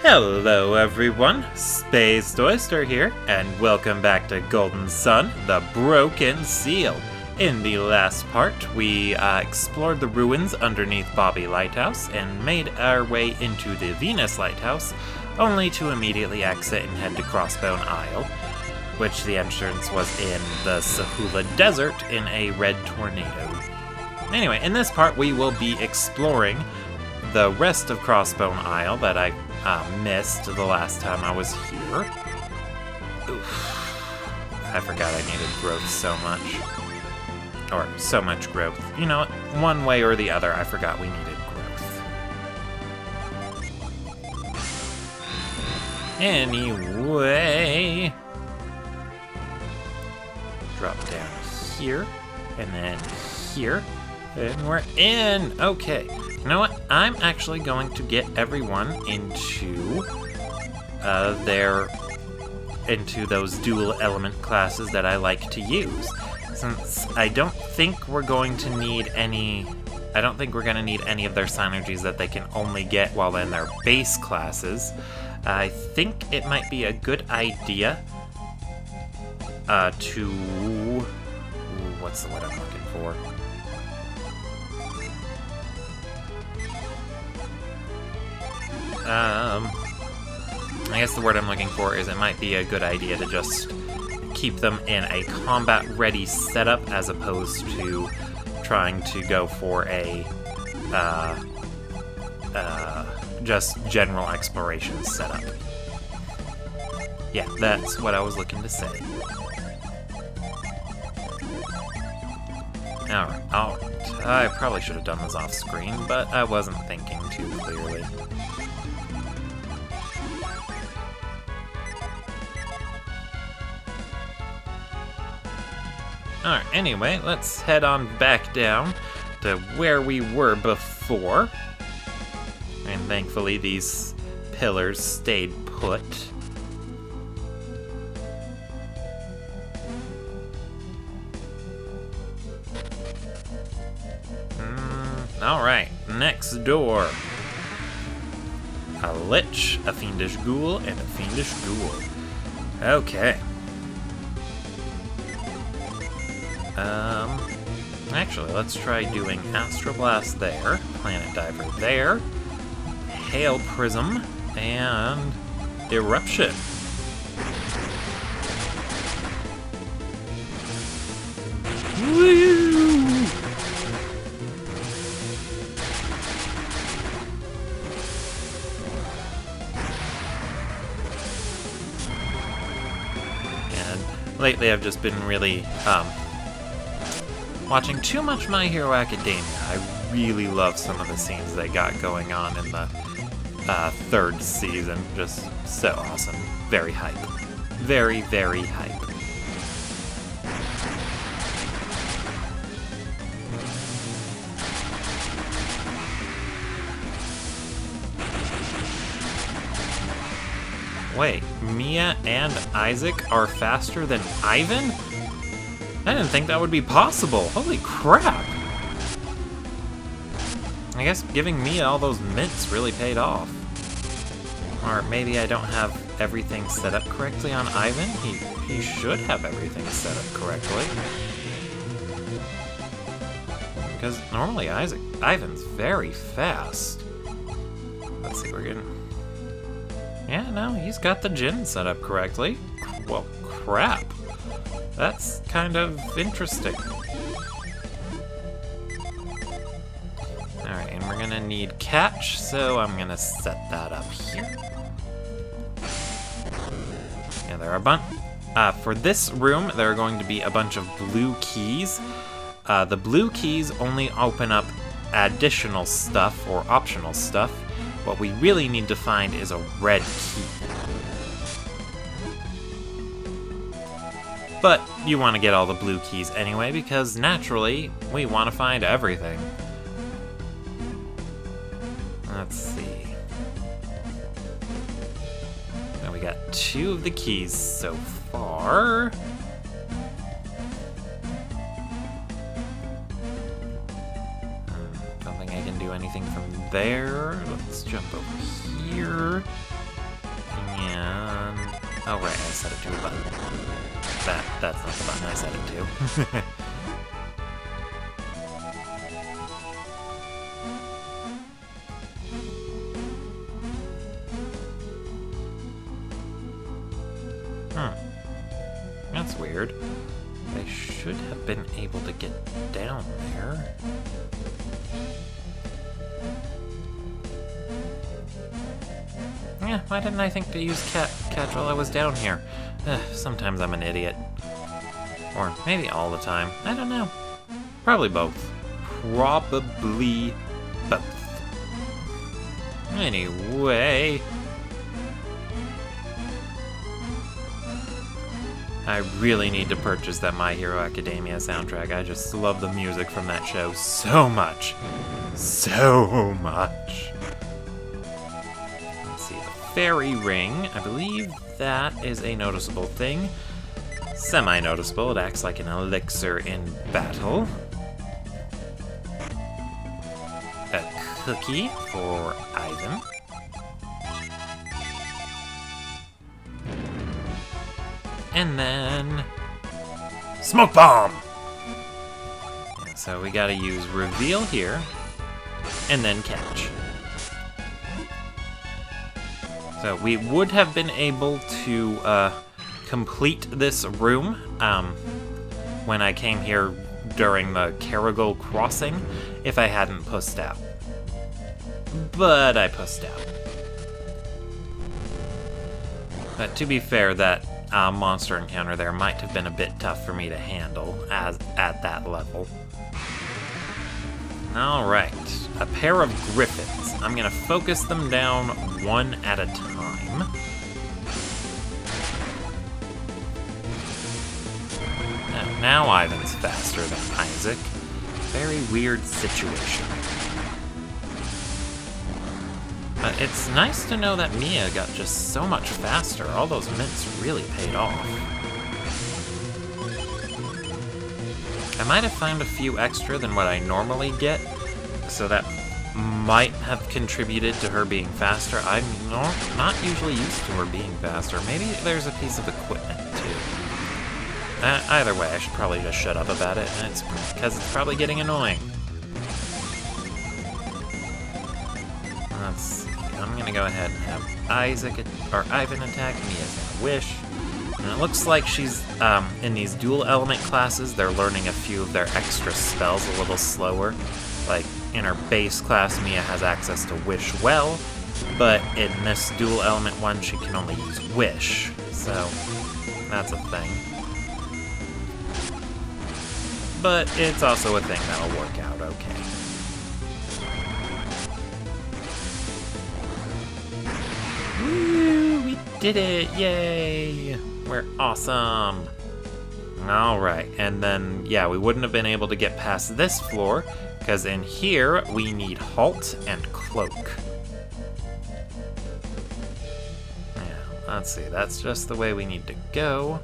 Hello everyone, Space Oyster here, and welcome back to Golden Sun, the Broken Seal. In the last part, we explored the ruins underneath Bobby Lighthouse and made our way into the Venus Lighthouse, only to immediately exit and head to Crossbone Isle, which the entrance was in the Sahula Desert in a red tornado. Anyway, in this part we will be exploring the rest of Crossbone Isle that I missed the last time I was here. Oof. I forgot I needed growth so much. Or so much growth. You know, one way or the other, I forgot we needed growth. Anyway. Drop down here, and then here, and we're in! Okay. You know what? I'm actually going to get everyone into those dual element classes that I like to use. Since I don't think we're going to need any of their synergies that they can only get while in their base classes. I think it might be a good idea what's the word I'm looking for? I guess the word I'm looking for is it might be a good idea to just keep them in a combat-ready setup as opposed to trying to go for a just general exploration setup. Yeah, that's what I was looking to say. Alright, I probably should have done this off-screen, but I wasn't thinking too clearly. Alright, anyway, let's head on back down to where we were before. And thankfully these pillars stayed put. Alright, next door. A lich, a fiendish ghoul, and a fiendish ghoul. Okay. Actually, let's try doing Astral Blast there, Planet Diver there, Hail Prism, and Eruption. Woo! And lately I've just been really, watching too much My Hero Academia. I really love some of the scenes they got going on in the third season. Just so awesome. Very hype. Very, very hype. Wait, Mia and Isaac are faster than Ivan? I didn't think that would be possible. Holy crap! I guess giving Mia all those mints really paid off. Or maybe I don't have everything set up correctly on Ivan? He should have everything set up correctly. Because normally Ivan's very fast. Let's see, we're getting... Yeah, no, he's got the gin set up correctly. Well, crap. That's kind of interesting. Alright, and we're gonna need catch, so I'm gonna set that up here. Yeah, there are for this room, there are going to be a bunch of blue keys. The blue keys only open up additional stuff or optional stuff. What we really need to find is a red key. But you want to get all the blue keys anyway, because naturally, we want to find everything. Let's see. Now we got 2 of the keys so far. Don't think I can do anything from there. Let's jump over here. Oh, right, I set it to a button. That's not the button I set it to. That's weird. I should have been able to get down there. Yeah, why didn't I think to use catch while I was down here? Sometimes I'm an idiot. Or maybe all the time. I don't know. Probably both. Probably both. Anyway... I really need to purchase that My Hero Academia soundtrack. I just love the music from that show so much. So much. Let's see, the fairy ring. I believe that is a noticeable thing. Semi-noticeable. It acts like an elixir in battle. A cookie for Ivan. And then... Smoke bomb! Yeah, so we gotta use reveal here, and then catch. So we would have been able to complete this room when I came here during the Carrigal crossing if I hadn't pussed out. But I pussed out. But to be fair, that monster encounter there might have been a bit tough for me to handle at that level. Alright, a pair of griffins. I'm gonna focus them down one at a time. Now Ivan's faster than Isaac. Very weird situation. It's nice to know that Mia got just so much faster. All those mints really paid off. I might have found a few extra than what I normally get, so that might have contributed to her being faster. I'm not usually used to her being faster. Maybe there's a piece of equipment, too. Either way, I should probably just shut up about it, and it's because it's probably getting annoying. Let's see. I'm gonna go ahead and have Ivan attack me as I wish. And it looks like she's in these dual element classes. They're learning a few of their extra spells a little slower. Like in her base class, Mia has access to Wish Well, but in this dual element one, she can only use Wish. So that's a thing. But it's also a thing that'll work out okay. Woo! We did it! Yay! We're awesome! Alright, and then, yeah, we wouldn't have been able to get past this floor, because in here, we need Halt and Cloak. Yeah, let's see, that's just the way we need to go.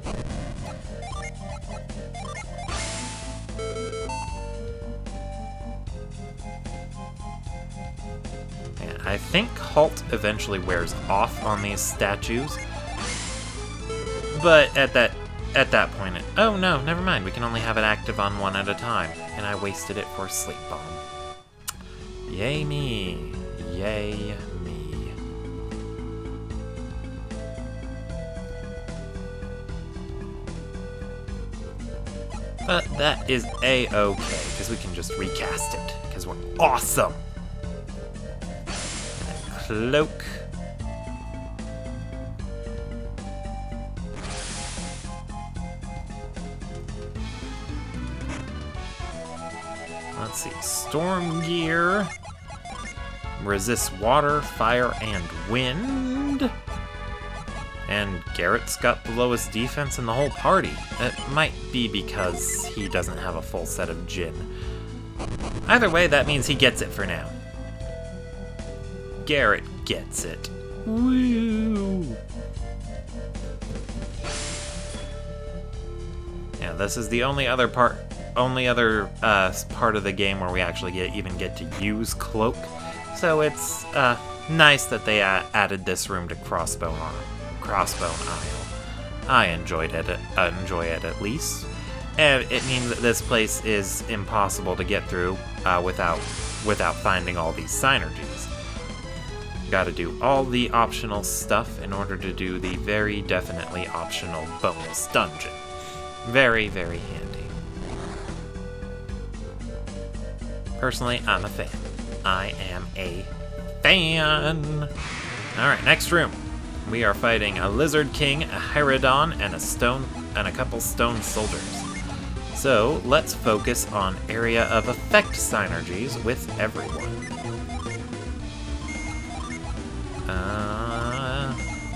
I think Halt eventually wears off on these statues, but at that point, oh no, never mind, we can only have it active on one at a time, and I wasted it for Sleep Bomb. Yay me, yay me. But that is a-okay, because we can just recast it, because we're awesome! Cloak. Let's see. Storm gear. Resists water, fire, and wind. And Garrett's got the lowest defense in the whole party. It might be because he doesn't have a full set of Jin. Either way, that means he gets it for now. Garrett gets it. Woo! Yeah, this is the only other part of the game where we actually even get to use Cloak. So it's nice that they added this room to Crossbone Isle. I enjoy it at least. And it means that this place is impossible to get through without finding all these synergies. Gotta do all the optional stuff in order to do the very definitely optional bonus dungeon. Very, very handy. Personally, I'm a fan. I am a fan! Alright, next room. We are fighting a Lizard King, a Herodon, and a couple stone soldiers. So, let's focus on area of effect synergies with everyone.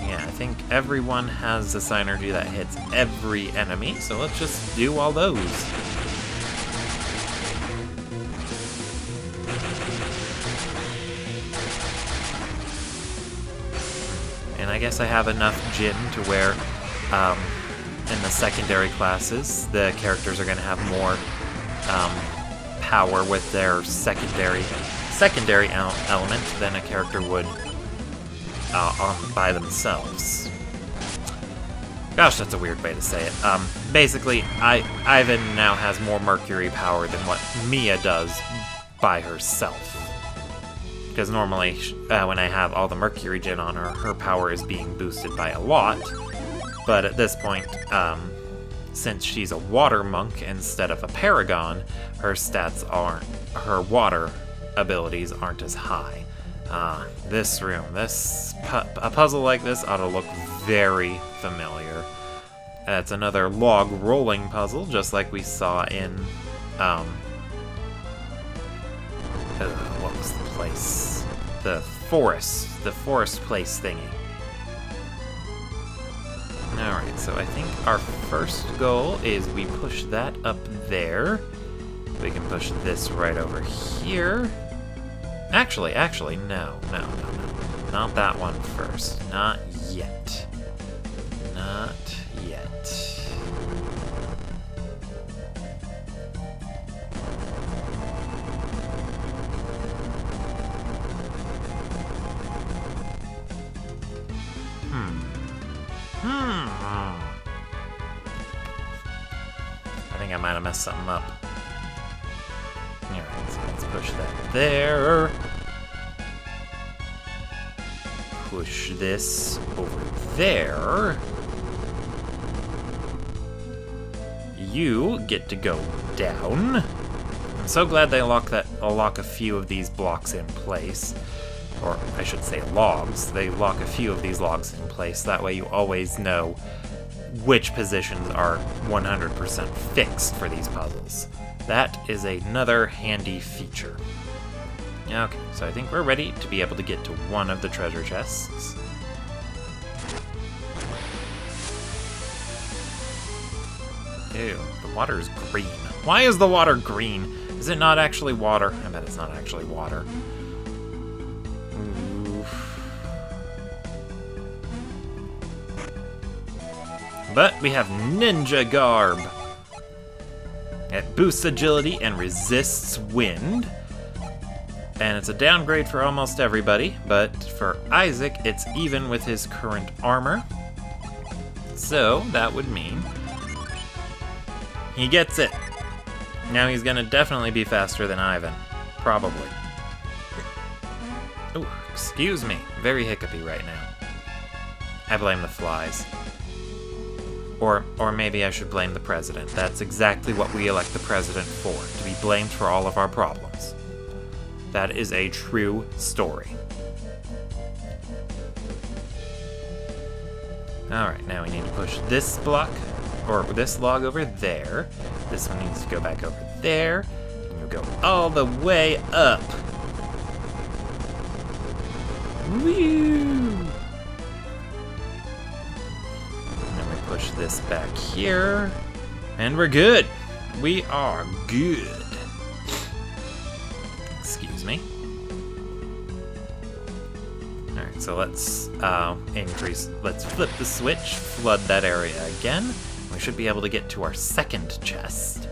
Yeah, I think everyone has a synergy that hits every enemy, so let's just do all those. And I guess I have enough Jin to where, in the secondary classes, the characters are going to have more power with their secondary element than a character would by themselves. Gosh, that's a weird way to say it. Basically, Ivan now has more Mercury power than what Mia does by herself. Because normally, when I have all the Mercury Jin on her, her power is being boosted by a lot. But at this point, since she's a water monk instead of a paragon, her water abilities aren't as high. This room, a puzzle like this ought to look very familiar. It's another log rolling puzzle, just like we saw in, what was the place? The forest place thingy. Alright, so I think our first goal is we push that up there. We can push this right over here. Actually, no. Not that one first. Not yet. Not yet. I think I might have messed something up. Alright, so let's push that there. Push this over there. You get to go down. I'm so glad they lock a few of these blocks in place. Or I should say logs. They lock a few of these logs in place. That way you always know which positions are 100% fixed for these puzzles. That is another handy feature. Okay, so I think we're ready to be able to get to one of the treasure chests. Ew, the water is green. Why is the water green? Is it not actually water? I bet it's not actually water. But we have Ninja Garb. It boosts agility and resists wind. And it's a downgrade for almost everybody, but for Isaac, it's even with his current armor. So that would mean he gets it. Now he's gonna definitely be faster than Ivan. Probably. Oh, excuse me. Very hiccupy right now. I blame the flies. Or maybe I should blame the president. That's exactly what we elect the president for, to be blamed for all of our problems. That is a true story. Alright, now we need to push this block, or this log over there. This one needs to go back over there. And you go all the way up. Woo! Push this back here, and we're good. We are good. Excuse me. All right, so let's let's flip the switch, flood that area again. We should be able to get to our second chest.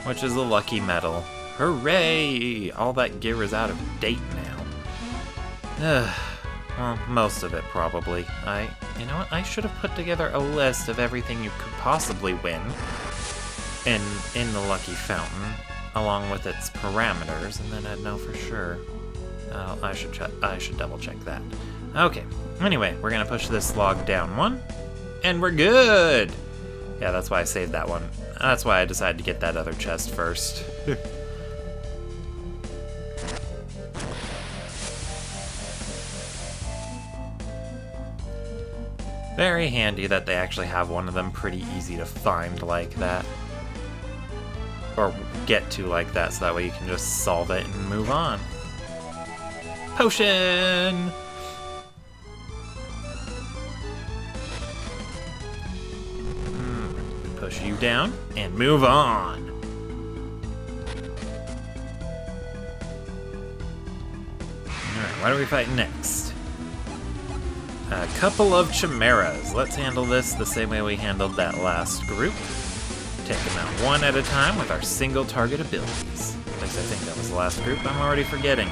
which is a lucky medal. Hooray! All that gear is out of date now. Well, most of it probably. You know what? I should have put together a list of everything you could possibly win in the Lucky Fountain, along with its parameters, and then I'd know for sure. I should double check that. Okay. Anyway, we're gonna push this log down one, and we're good. Yeah, that's why I saved that one. That's why I decided to get that other chest first. Very handy that they actually have one of them pretty easy to find like that. Or get to like that, so that way you can just solve it and move on. Potion! Push you down and move on. Alright, what are we fighting next? A couple of chimeras. Let's handle this the same way we handled that last group. Take them out one at a time with our single target abilities. At least I think that was the last group. I'm already forgetting.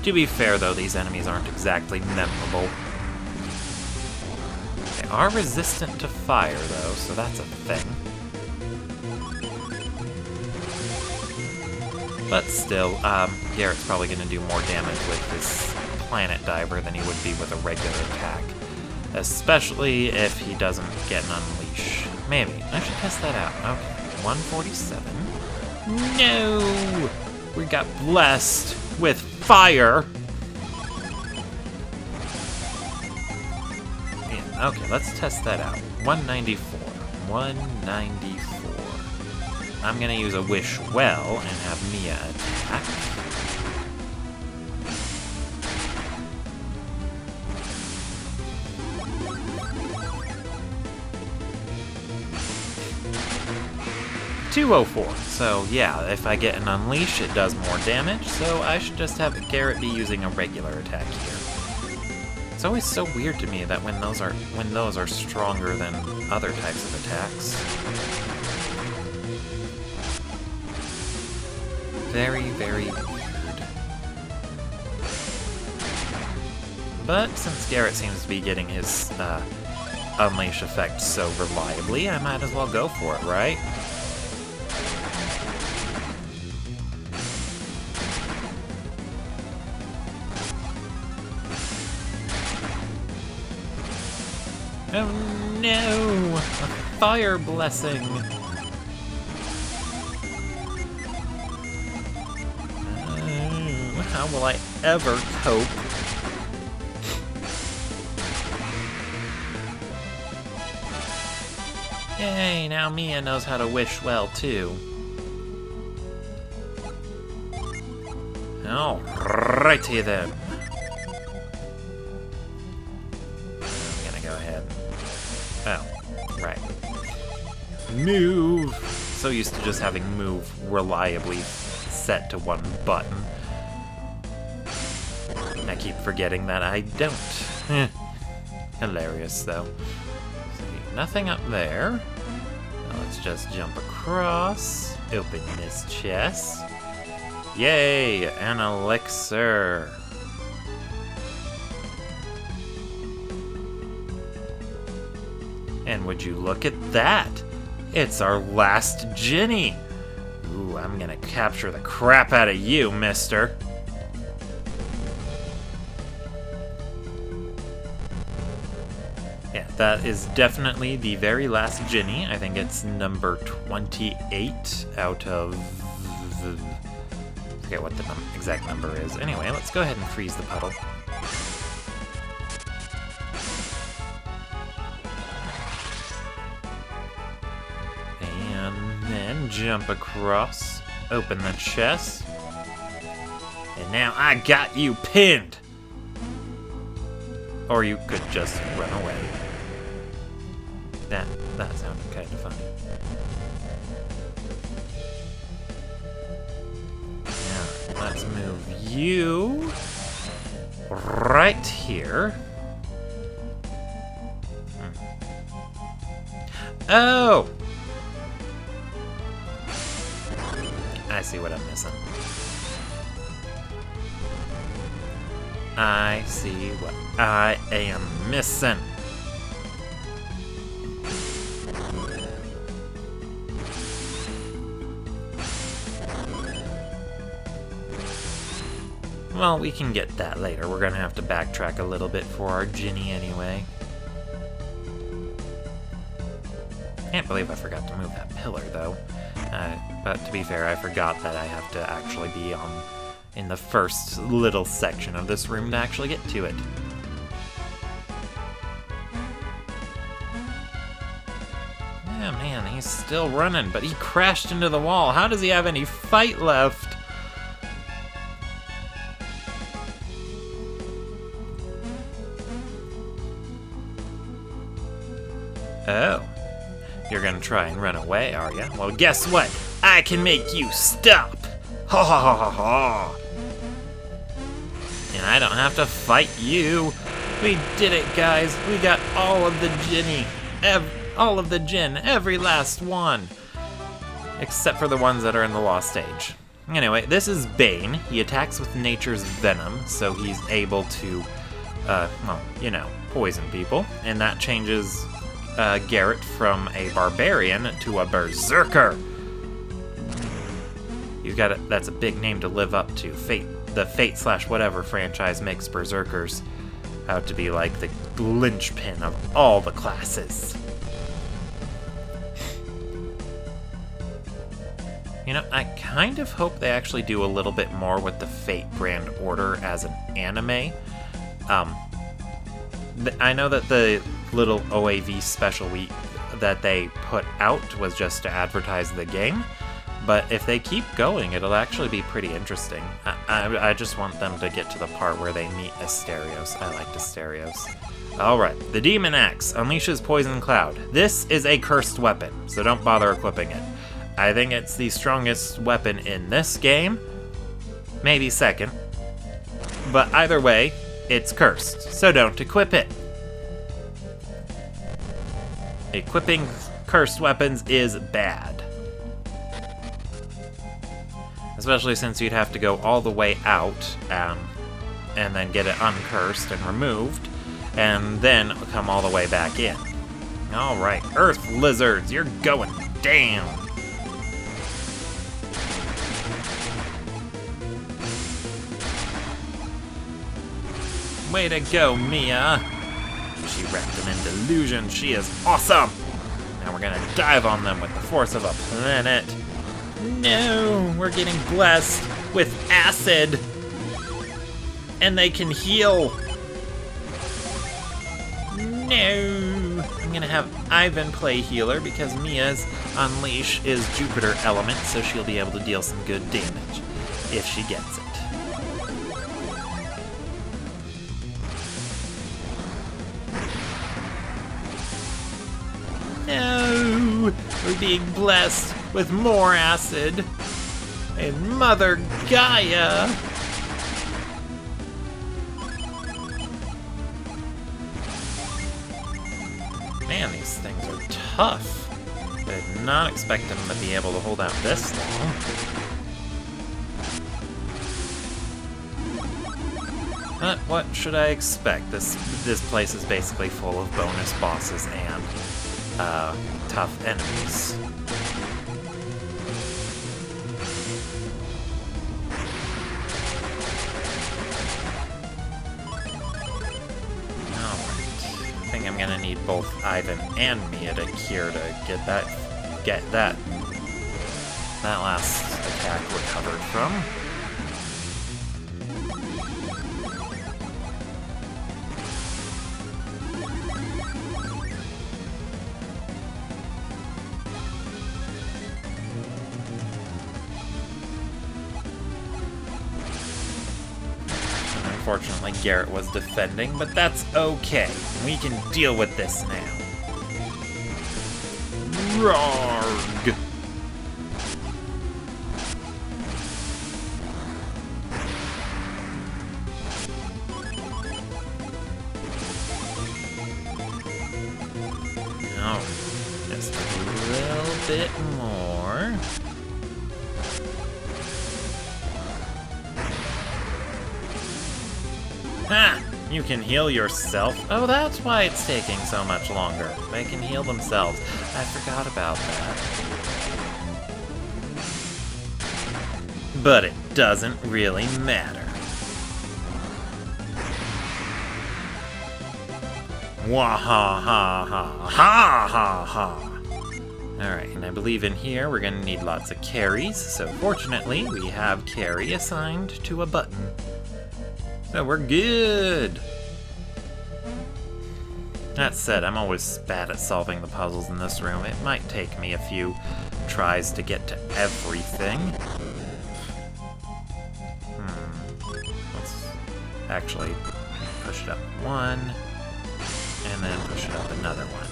To be fair, though, these enemies aren't exactly memorable. They are resistant to fire, though, so that's a thing. But still, Garrett's probably going to do more damage with this Planet Diver than he would be with a regular attack. Especially if he doesn't get an Unleash. Maybe. I should test that out. Okay. 147. No! We got blessed with fire! Yeah, okay, let's test that out. 194. 194. I'm gonna use a Wish Well and have Mia attack. .204. So yeah, if I get an Unleash, it does more damage, so I should just have Garrett be using a regular attack here. It's always so weird to me that when those are stronger than other types of attacks. Very, very weird. But since Garrett seems to be getting his Unleash effect so reliably, I might as well go for it, right? Oh no! A fire blessing! How will I ever cope? Yay, now Mia knows how to wish well too. Alrighty then. Oh, right. Move! So used to just having move reliably set to one button. I keep forgetting that I don't. Hilarious, though. So, nothing up there. Now let's just jump across. Open this chest. Yay! An elixir! And would you look at that? It's our last Ginny! Ooh, I'm gonna capture the crap out of you, mister! Yeah, that is definitely the very last Ginny. I think it's number 28 out of... I forget what the exact number is. Anyway, let's go ahead and freeze the puddle. Jump across, open the chest, and now I got you pinned! Or you could just run away. That sounded kind of funny. Now, let's move you right here. Oh! I see what I'm missing. I see what I am missing. Well, we can get that later. We're gonna have to backtrack a little bit for our Ginny anyway. Can't believe I forgot to move that pillar, though. But to be fair, I forgot that I have to actually be in the first little section of this room to actually get to it. Yeah, man, he's still running, but he crashed into the wall. How does he have any fight left? Oh. You're gonna try and run away, are you? Well, guess what? I can make you stop! Ha ha ha ha ha! And I don't have to fight you! We did it, guys! We got all of the Ginny! All of the Jinn! Every last one! Except for the ones that are in the Lost Age. Anyway, this is Bane. He attacks with nature's venom, so he's able to, well, you know, poison people. And that changes Garrett from a barbarian to a berserker. You've got that's a big name to live up to. The Fate/whatever franchise makes berserkers out to be like the linchpin of all the classes. You know, I kind of hope they actually do a little bit more with the Fate brand order as an anime. I know that the little OAV special week that they put out was just to advertise the game, but if they keep going, it'll actually be pretty interesting. I just want them to get to the part where they meet Asterios. I like Asterios. Alright, the Demon Axe unleashes Poison Cloud. This is a cursed weapon, so don't bother equipping it. I think it's the strongest weapon in this game, maybe second, but either way, it's cursed, so don't equip it. Equipping cursed weapons is bad. Especially since you'd have to go all the way out, and then get it uncursed and removed, and then come all the way back in. Alright, Earth Lizards, you're going down! Way to go, Mia! She wrapped them in delusion. She is awesome! Now we're gonna dive on them with the force of a planet. No! We're getting blessed with acid! And they can heal! No! I'm gonna have Ivan play healer because Mia's Unleash is Jupiter element, so she'll be able to deal some good damage if she gets it. No! We're being blessed with more acid. And Mother Gaia! Man, these things are tough. I did not expect them to be able to hold out this long. But what should I expect? This place is basically full of bonus bosses and tough enemies. Alright. I think I'm gonna need both Ivan and Mia to cure to get that last attack recovered from. Unfortunately, Garrett was defending, but that's okay. We can deal with this now. Roarg! Oh, just a little bit more. Ha! You can heal yourself. Oh, that's why it's taking so much longer. They can heal themselves. I forgot about that. But it doesn't really matter. Wah ha ha ha ha ha ha. Alright, and I believe in here we're gonna need lots of carries, so fortunately we have carry assigned to a button. So we're good! That said, I'm always bad at solving the puzzles in this room. It might take me a few tries to get to everything. Let's actually push it up one, and then push it up another one.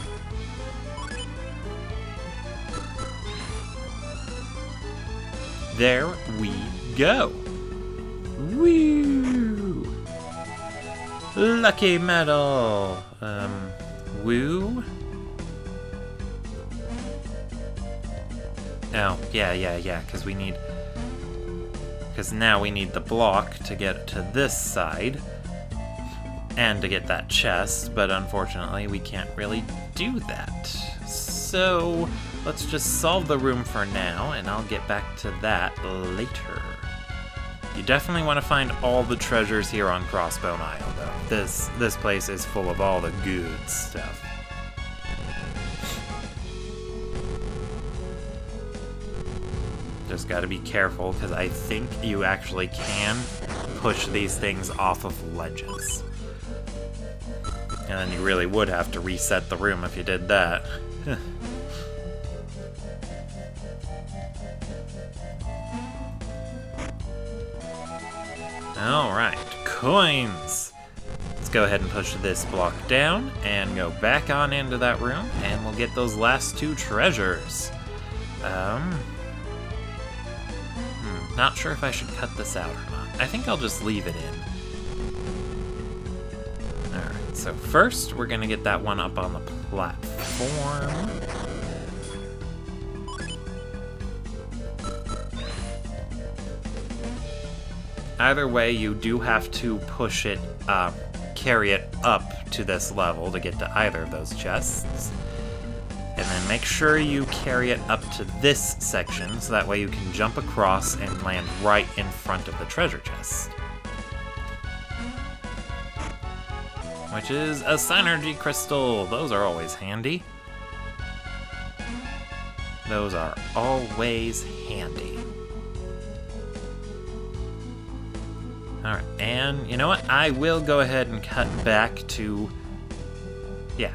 There we go! Woo! Lucky medal! Woo? Oh, yeah, because we need... Because now we need the block to get to this side, and to get that chest, but unfortunately we can't really do that. So, let's just solve the room for now, and I'll get back to that later. You definitely want to find all the treasures here on Crossbone Isle, though. This place is full of all the good stuff. Just gotta be careful, because I think you actually can push these things off of ledges. And then you really would have to reset the room if you did that. Alright, coins! Let's go ahead and push this block down and go back on into that room, and we'll get those last two treasures. Not sure if I should cut this out or not. I think I'll just leave it in. Alright, so first we're gonna get that one up on the platform. Either way, you do have to push it, carry it up to this level to get to either of those chests. And then make sure you carry it up to this section, so that way you can jump across and land right in front of the treasure chest. Which is a synergy crystal. Those are always handy. Those are always handy. Alright, and you know what? I will go ahead and cut back to... Yeah.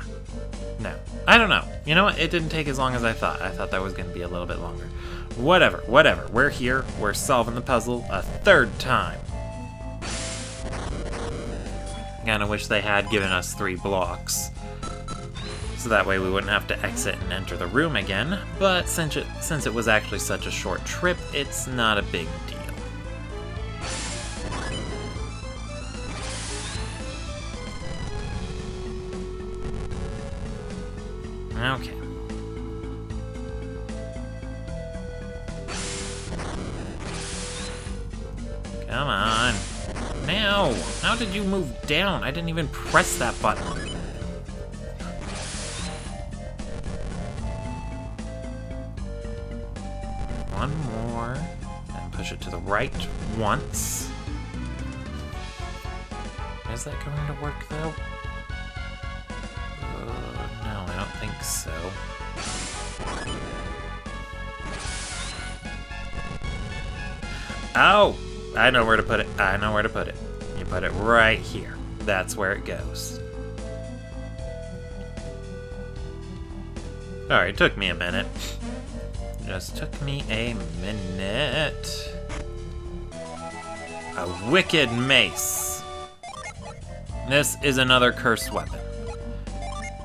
No. I don't know. You know what? It didn't take as long as I thought. I thought that was going to be a little bit longer. Whatever. We're here. We're solving the puzzle a third time. Kinda wish they had given us 3 blocks. So that way we wouldn't have to exit and enter the room again. But since it was actually such a short trip, it's not a big deal. Okay. Come on. Now! How did you move down? I didn't even press that button. One more. And push it to the right once. Is that going to work, though? No, I don't think so. Oh! I know where to put it. I know where to put it. You put it right here. That's where it goes. Alright, it took me a minute. Just took me a minute. A wicked mace. This is another cursed weapon.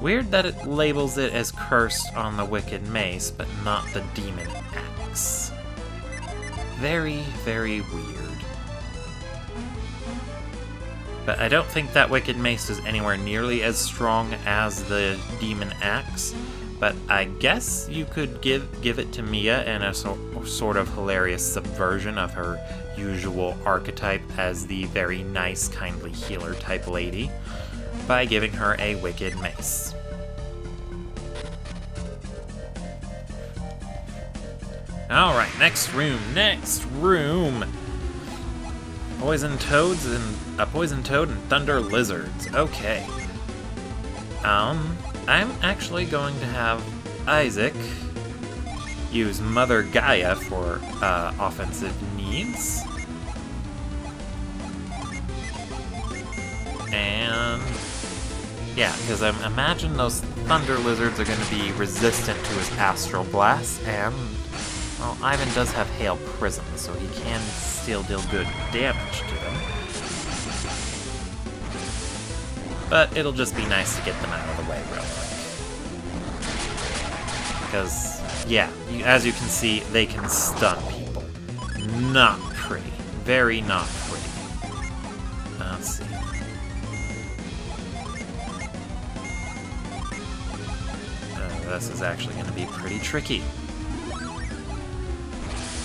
Weird that it labels it as cursed on the wicked mace, but not the demon axe. Very, very weird. But I don't think that wicked mace is anywhere nearly as strong as the demon axe. But I guess you could give it to Mia in a sort of hilarious subversion of her usual archetype as the very nice, kindly healer type lady by giving her a wicked mace. Alright, next room. Poison toads and a poison toad and thunder lizards. Okay. I'm actually going to have Isaac use Mother Gaia for offensive needs. And yeah, because I imagine those thunder lizards are going to be resistant to his astral blast, and well, Ivan does have Hail Prism, so he can still deal good damage to them. But it'll just be nice to get them out of the way real quick. Because, yeah, as you can see, they can stun people. Not pretty. Very not pretty. Let's see. This is actually going to be pretty tricky.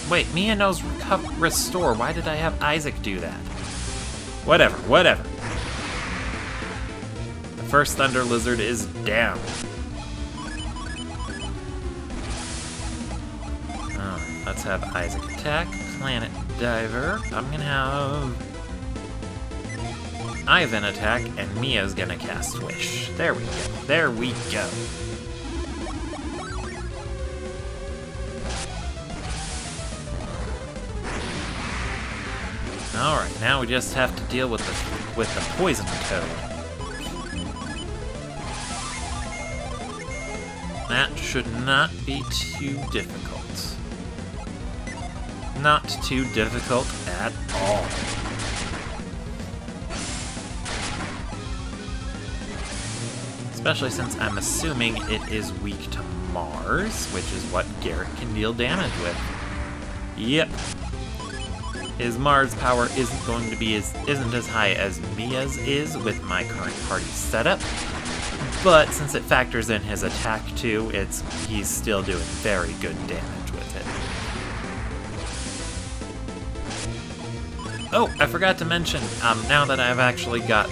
Wait, Mia knows Restore. Why did I have Isaac do that? Whatever. The first Thunder Lizard is down. Let's have Isaac attack. Planet Diver. I'm gonna have Ivan attack, and Mia's gonna cast Wish. There we go. Alright, now we just have to deal with the poison toad. That should not be too difficult. Not too difficult at all. Especially since I'm assuming it is weak to Mars, which is what Garrett can deal damage with. Yep. His Mars power isn't as high as Mia's is with my current party setup, but since it factors in his attack too, he's still doing very good damage with it. Oh, I forgot to mention, now that I've actually got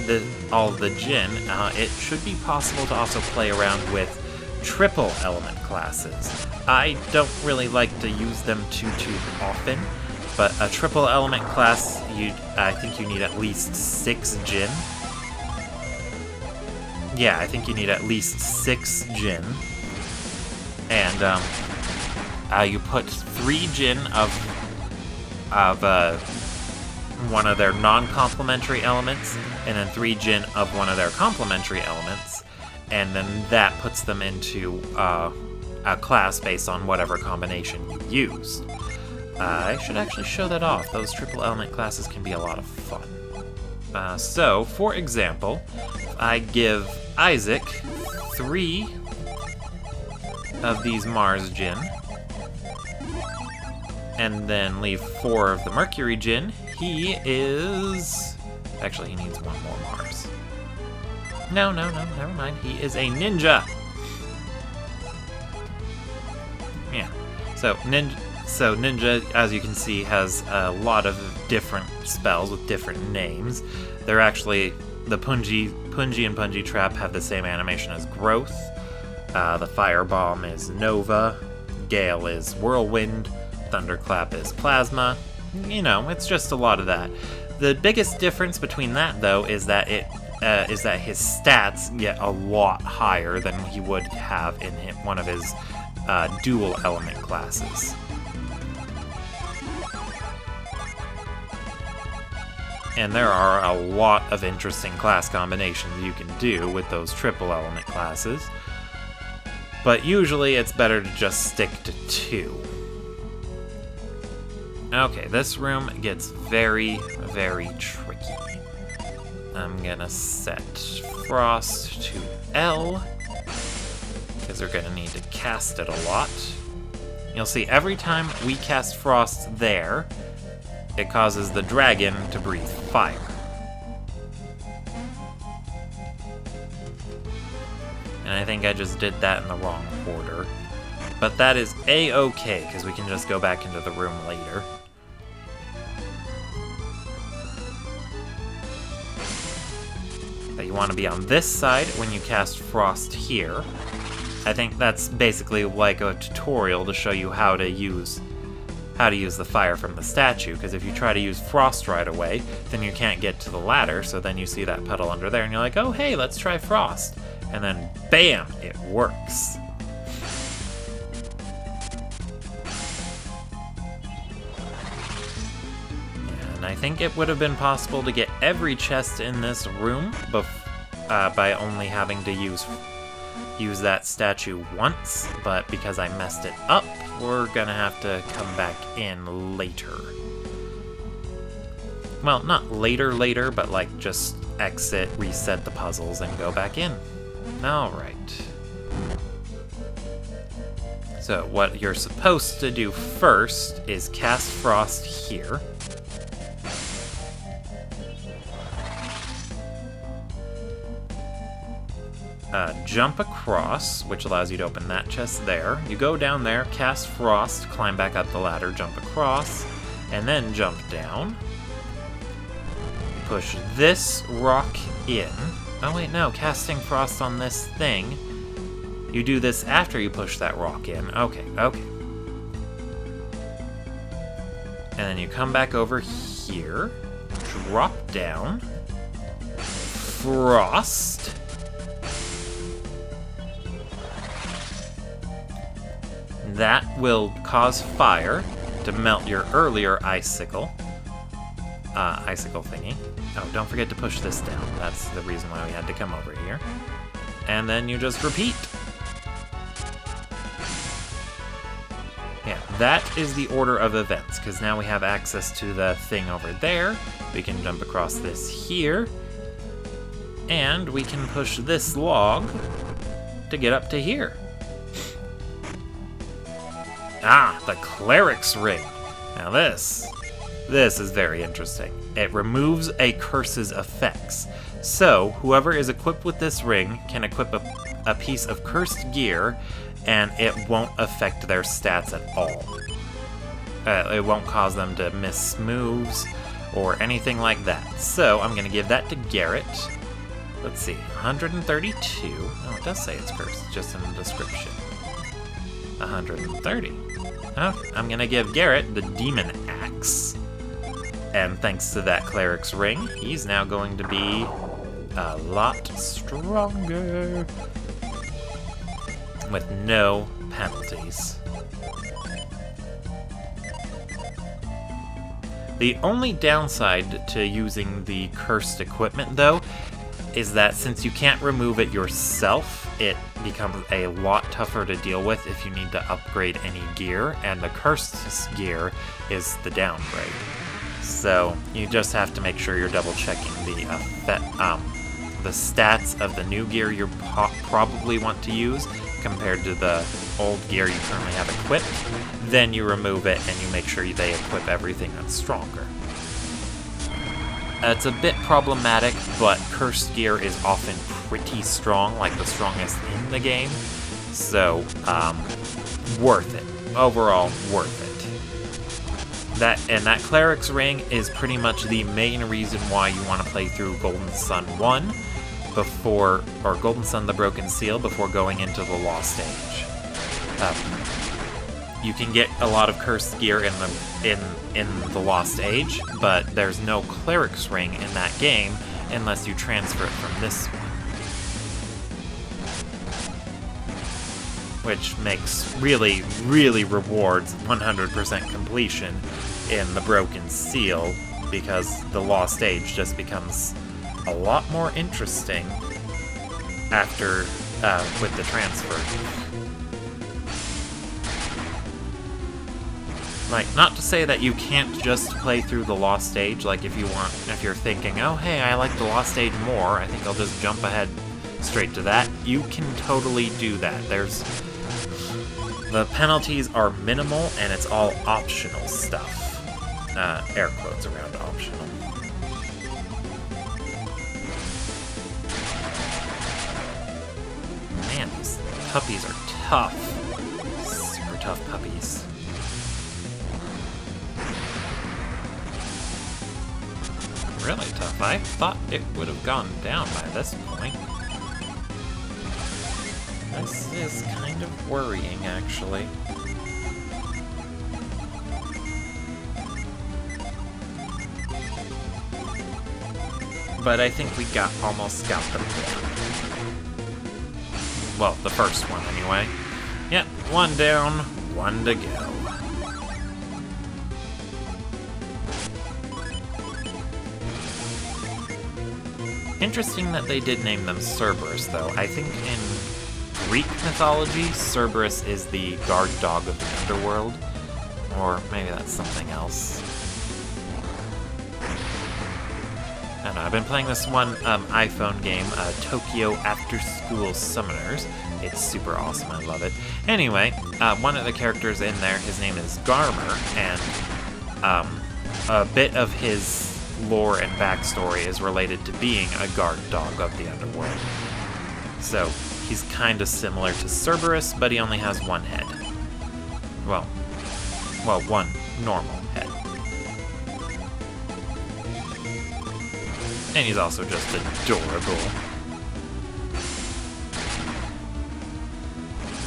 all the Djinn, it should be possible to also play around with triple element classes. I don't really like to use them too often, but a triple element class, I think you need at least 6 Djinn. Yeah, I think you need at least 6 Djinn. And you put 3 Djinn of one of their non-complementary elements, and then 3 Djinn of one of their complementary elements, and then that puts them into a class based on whatever combination you used. I should actually show that off. Those triple element classes can be a lot of fun. So, for example, I give Isaac 3 of these Mars Djinn, and then leave 4 of the Mercury Djinn. He is... Actually, he needs 1 more Mars. No, never mind. He is a ninja! Yeah. So, Ninja, as you can see, has a lot of different spells with different names. They're actually... The Punji and Punji Trap have the same animation as Growth. The Firebomb is Nova. Gale is Whirlwind. Thunderclap is Plasma. You know, it's just a lot of that. The biggest difference between that, though, is that his stats get a lot higher than he would have in one of his dual element classes. And there are a lot of interesting class combinations you can do with those triple element classes. But usually it's better to just stick to 2. Okay, this room gets very, very tricky. I'm gonna set Frost to L, because we're gonna need to cast it a lot. You'll see every time we cast Frost there, it causes the dragon to breathe fire. And I think I just did that in the wrong order. But that is a-okay, because we can just go back into the room later. But you want to be on this side when you cast Frost here. I think that's basically like a tutorial to show you how to use the fire from the statue, because if you try to use Frost right away, then you can't get to the ladder, so then you see that puddle under there, and you're like, oh hey, let's try Frost. And then, bam, it works. And I think it would have been possible to get every chest in this room by only having to use that statue once, but because I messed it up, we're gonna have to come back in later. Well, not later, but like just exit, reset the puzzles, and go back in. Alright. So what you're supposed to do first is cast Frost here. Jump across, which allows you to open that chest there. You go down there, cast Frost, climb back up the ladder, jump across, and then jump down. Push this rock in. Oh wait, no, casting Frost on this thing. You do this after you push that rock in. Okay. And then you come back over here, drop down, Frost. That will cause fire to melt your earlier icicle thingy. Oh, don't forget to push this down. That's the reason why we had to come over here. And then you just repeat. Yeah, that is the order of events, because now we have access to the thing over there. We can jump across this here. And we can push this log to get up to here. Ah, the Cleric's Ring. Now this is very interesting. It removes a curse's effects. So, whoever is equipped with this ring can equip a piece of cursed gear, and it won't affect their stats at all. It won't cause them to miss moves or anything like that. So, I'm going to give that to Garrett. Let's see, 132. Oh, it does say it's cursed, just in the description. 130. Okay, I'm gonna give Garrett the Demon Axe. And thanks to that Cleric's Ring, he's now going to be a lot stronger. With no penalties. The only downside to using the cursed equipment, though, is that since you can't remove it yourself, it becomes a lot tougher to deal with if you need to upgrade any gear, and the cursed gear is the downgrade. So you just have to make sure you're double checking the stats of the new gear you probably want to use compared to the old gear you currently have equipped. Then you remove it and you make sure they equip everything that's stronger. It's a bit problematic, but cursed gear is often pretty strong, like the strongest in the game. So, worth it. Overall, worth it. That Cleric's Ring is pretty much the main reason why you want to play through Golden Sun 1 or Golden Sun the Broken Seal before going into the Lost Age. You can get a lot of cursed gear in the Lost Age, but there's no Cleric's Ring in that game unless you transfer it from this one. Which really rewards 100% completion in the Broken Seal, because the Lost Age just becomes a lot more interesting after with the transfer. Like, not to say that you can't just play through the Lost Age, like if you're thinking, oh hey, I like the Lost Age more, I think I'll just jump ahead straight to that, you can totally do that. The penalties are minimal, and it's all optional stuff. Air quotes around optional. puppies are tough. Super tough puppies. Really tough. I thought it would have gone down by this point. This is kind of worrying, actually. But I think we almost got them down. Well, the first one, anyway. Yep, one down, one to go. Interesting that they did name them Cerberus, though. I think in Greek mythology, Cerberus is the guard dog of the underworld. Or maybe that's something else. I don't know, I've been playing this one iPhone game, Tokyo After School Summoners. It's super awesome, I love it. Anyway, one of the characters in there, his name is Garmer, and a bit of his lore and backstory is related to being a guard dog of the underworld. So, he's kind of similar to Cerberus, but he only has one head. Well, one normal head. And he's also just adorable.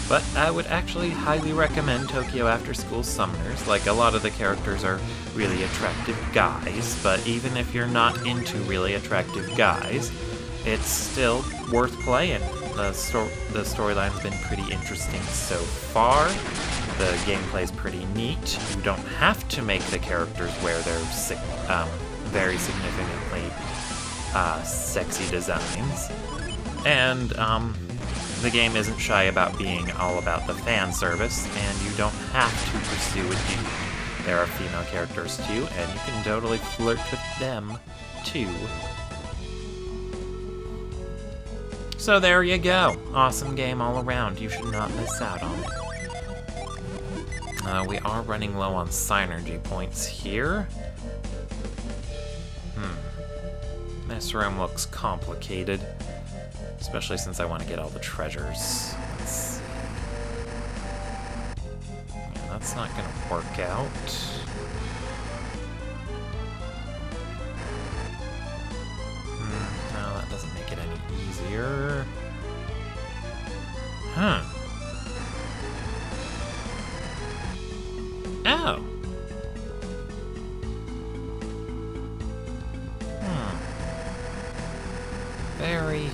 But I would actually highly recommend Tokyo After School Summoners. Like, a lot of the characters are really attractive guys, but even if you're not into really attractive guys, it's still worth playing. The storyline's been pretty interesting so far. The gameplay's pretty neat. You don't have to make the characters wear their very significantly sexy designs. And the game isn't shy about being all about the fan service, and you don't have to pursue a dude. There are female characters too, and you can totally flirt with them too. So there you go. Awesome game all around. You should not miss out on it. We are running low on synergy points here. This room looks complicated, especially since I want to get all the treasures. Let's see. Yeah, that's not going to work out. No, that doesn't make it any easier. Huh. Oh. Very,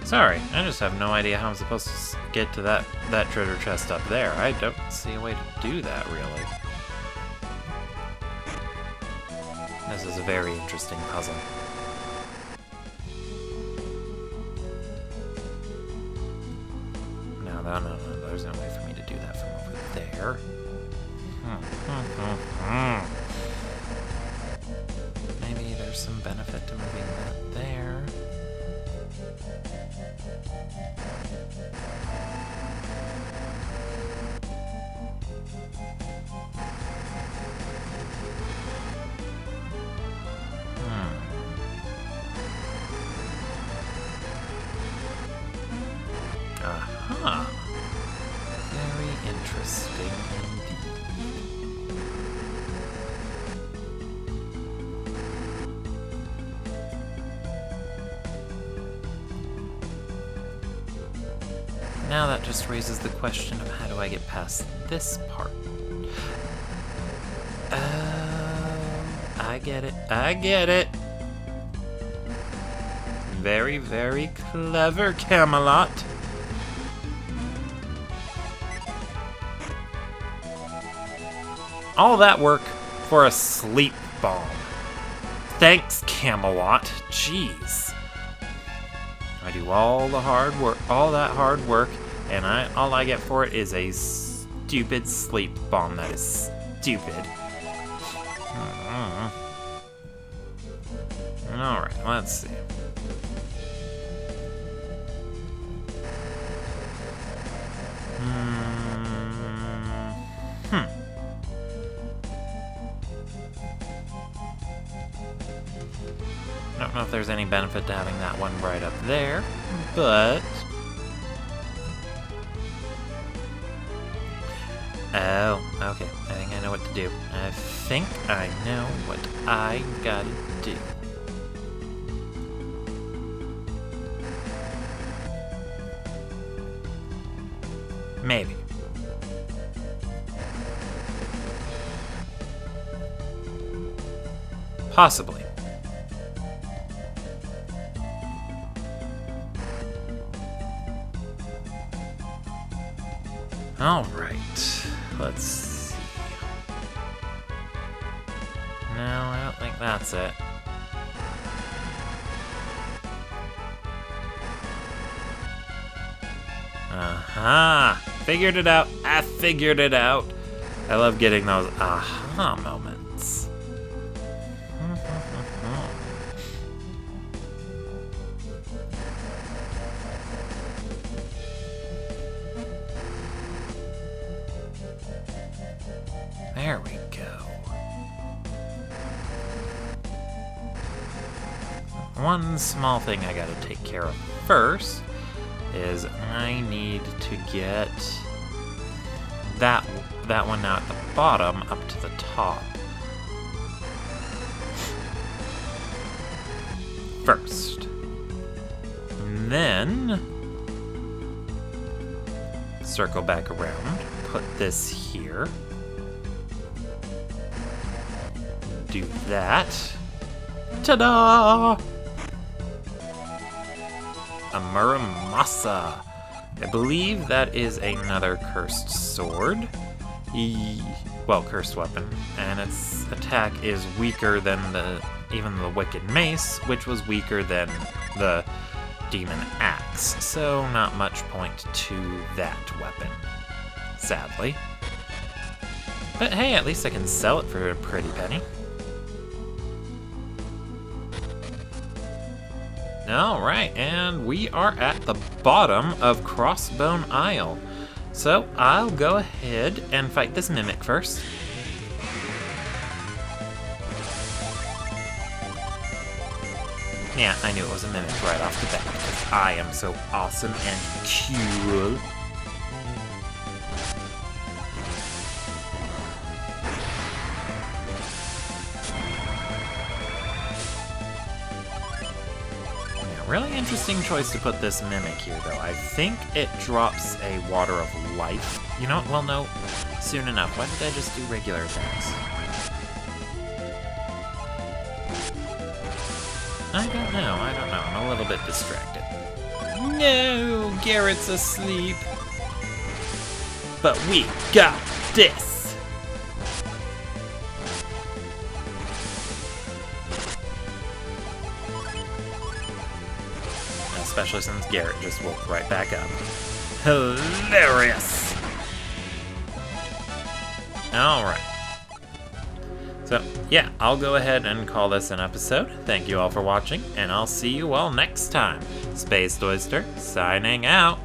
Sorry, I just have no idea how I'm supposed to get to that treasure chest up there. I don't see a way to do that, really. This is a very interesting puzzle. No, there's no way for me to do that from over there. Maybe there's some benefit to moving that there. Aha! Very interesting indeed. Now that just raises the question of how do I get past this part? I get it. I get it! Very, very clever, Camelot. All that work for a sleep bomb. Thanks, Camelot. Jeez. I do all that hard work, and all I get for it is a stupid sleep bomb that is stupid. Alright, let's see. I don't know if there's any benefit to having that one right up there, but... Oh, okay. I think I know what to do. I think I know what I gotta do. Maybe. Possibly. All right. Let's see. No, I don't think that's it. Aha! Figured it out. I figured it out. I love getting those aha moments. There we go. One small thing I gotta take care of first is I need to get that one now at the bottom up to the top. First. And then circle back around, put this here. Do that. Ta-da! A Muramasa. I believe that is another cursed sword. Well, cursed weapon. And its attack is weaker than even the Wicked Mace, which was weaker than the Demon Axe. So not much point to that weapon, sadly. But hey, at least I can sell it for a pretty penny. Alright, and we are at the bottom of Crossbone Isle. So I'll go ahead and fight this Mimic first. Yeah, I knew it was a Mimic right off the bat, because I am so awesome and cool. Really interesting choice to put this Mimic here, though. I think it drops a Water of Life. You know what? Well, no. Soon enough. Why did I just do regular attacks? I don't know. I'm a little bit distracted. No! Garrett's asleep. But we got this! Especially since Garrett just woke right back up. Hilarious! Alright. So, yeah, I'll go ahead and call this an episode. Thank you all for watching, and I'll see you all next time. Spaced Oyster, signing out.